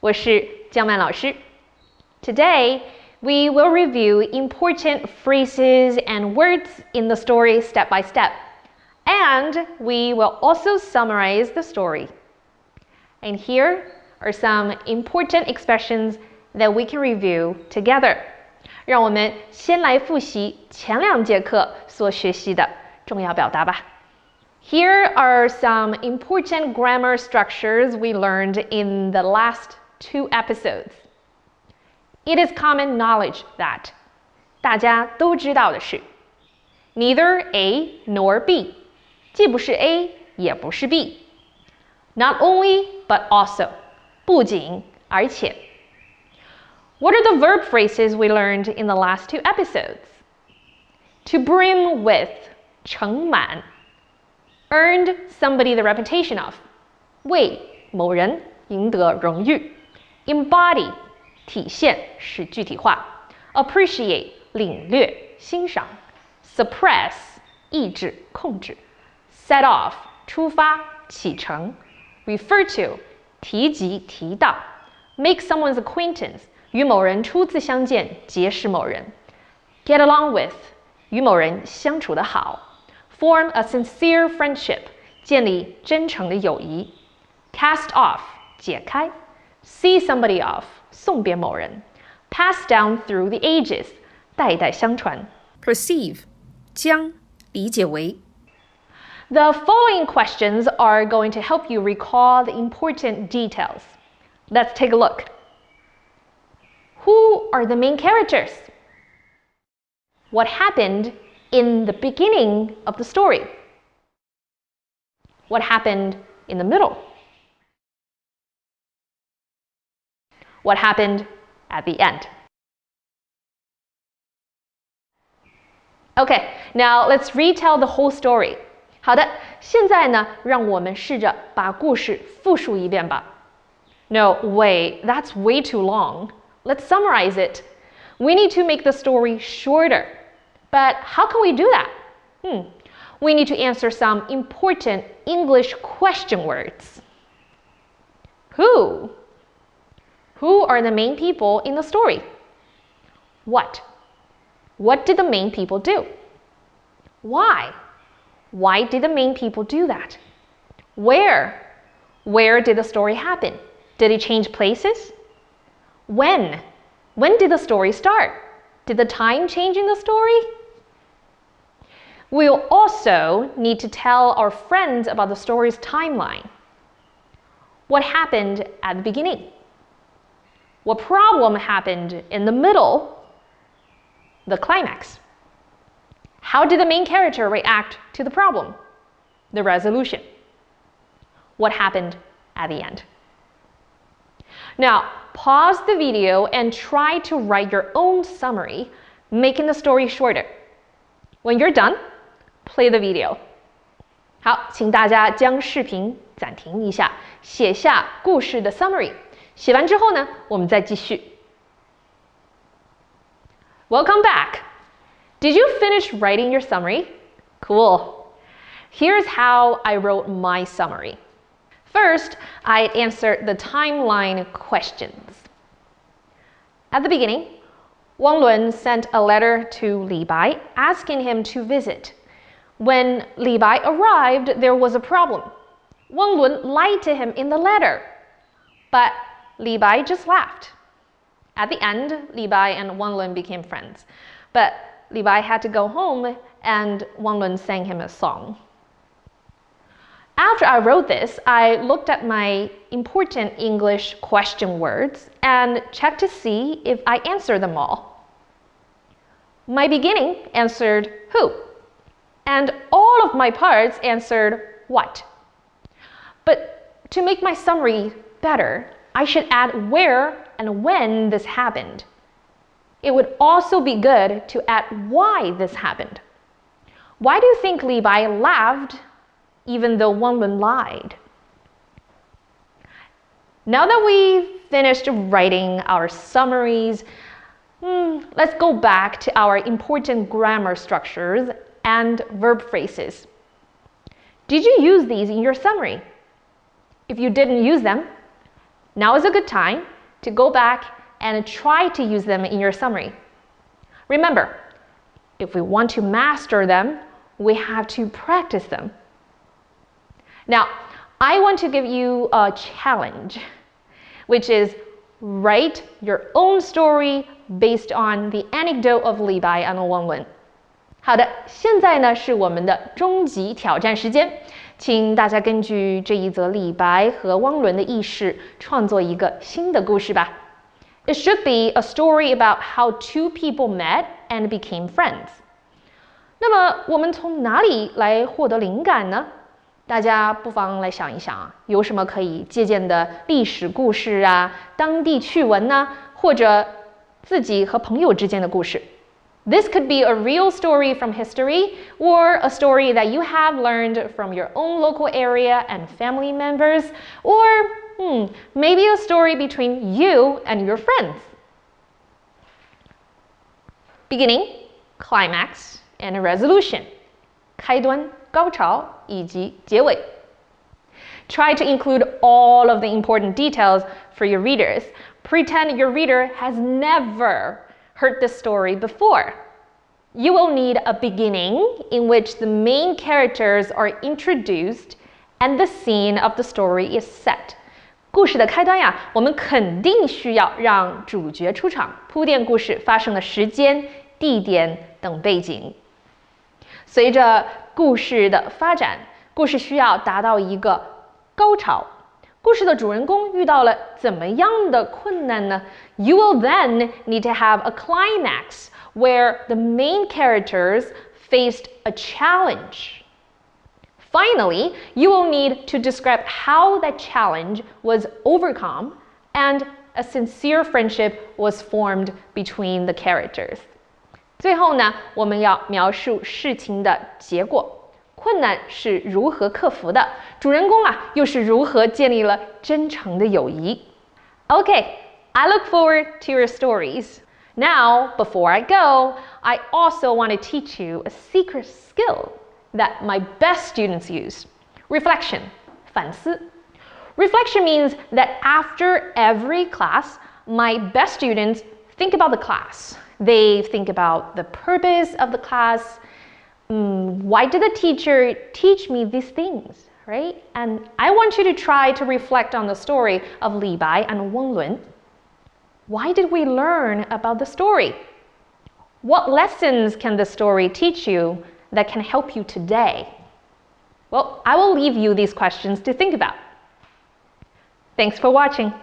我是江曼老师。Today, we will review important phrases and words in the story step by step, and we will also summarize the story. And here are some important expressions that we can review together. 让我们先来复习前2节课所学习的重要表达吧。Here are some important grammar structures we learned in the last 2 episodes. It is common knowledge that 大家都知道的是 neither A nor B 既不是 A 也不是 B Not only but also 不仅而且 What are the verb phrases we learned in the last 2 episodes? To brim with 盛满 earned somebody the reputation of 为某人赢得荣誉 embody 体现使具体化 appreciate 领略欣赏 suppress 抑制控制 set off 出发启程 refer to 提及提到 make someone's acquaintance 与某人初次相见结识某人 get along with 与某人相处得好 form a sincere friendship 建立真诚的友谊 cast off 解开 see somebody off 送别某人 pass down through the ages 代代相传 perceive 将理解为 The following questions are going to help you recall the important details. Let's take a look. Who are the main characters? What happened in the beginning of the story? What happened in the middle? What happened at the end? Okay, now let's retell the whole story. 好的，现在呢，让我们试着把故事复述一遍吧。No, wait, that's way too long. Let's summarize it. We need to make the story shorter. But how can we do that? We need to answer some important English question words. Who? Who are the main people in the story? What? What did the main people do? Why? Why did the main people do that? Where? Where did the story happen? Did it change places? When? When did the story start? Did the time change in the story? We'll also need to tell our friends about the story's timeline. What happened at the beginning? What problem happened in the middle? The climax. How did the main character react to the problem? The resolution. What happened at the end? Now, pause the video and try to write your own summary, making the story shorter. When you're done, play the video. 好，请大家将视频暂停一下，写下故事的 summary。写完之后呢，我们再继续。Welcome back. Did you finish writing your summary? Cool. Here's how I wrote my summary. First, I answered the timeline questions. At the beginning, Wang Lun sent a letter to Li Bai asking him to visit. When Li Bai arrived, there was a problem. Wang Lun lied to him in the letter, but Li Bai just laughed. At the end, Li Bai and Wang Lun became friends, but Li Bai had to go home and Wang Lun sang him a song. After I wrote this, I looked at my important English question words and checked to see if I answered them all. My beginning answered who, and all of my parts answered what. But to make my summary better, I should add where and when this happened. It would also be good to add why this happened. Why do you think Li Bai laughed even though Wang Lun lied? Now that we've finished writing our summaries, let's go back to our important grammar structures and verb phrases. Did you use these in your summary? If you didn't use them, Now is a good time to go back and try to use them in your summary. Remember, if we want to master them, we have to practice them. Now, I want to give you a challenge, which is write your own story based on the anecdote of 李白 and 汪伦。好的，现在呢是我们的终极挑战时间，请大家根据这一则李白和汪伦的轶事，创作一个新的故事吧。It should be a story about how two people met and became friends. 那么我们从哪里来获得灵感呢？大家不妨来想一想啊，有什么可以借鉴的历史故事啊、当地趣闻呢，或者自己和朋友之间的故事。This could be a real story from history or a story that you have learned from your own local area and family members, or maybe a story between you and your friends. Beginning, climax, and resolution. 开端、高潮以及结尾。Try to include all of the important details for your readers. Pretend your reader has never heard this story before. You will need a beginning in which the main characters are introduced and the scene of the story is set. 故事的开端呀，我们肯定需要让主角出场，铺垫故事发生的时间、地点等背景。随着故事的发展，故事需要达到一个高潮。故事的主人公遇到了怎么样的困难呢？ You will then need to have a climax where the main characters faced a challenge. Finally, you will need to describe how that challenge was overcome and a sincere friendship was formed between the characters. 最后呢，我们要描述事情的结果。困难是如何克服的，主人公啊又是如何建立了真诚的友谊。Okay, I look forward to your stories. Now, before I go, I also want to teach you a secret skill that my best students use. Reflection, 反思。Reflection means that after every class, my best students think about the class. They think about the purpose of the class. Why did the teacher teach me these things, right? And I want you to try to reflect on the story of 李白 and 汪伦. Why did we learn about the story? What lessons can the story teach you that can help you today? Well, I will leave you these questions to think about. Thanks for watching.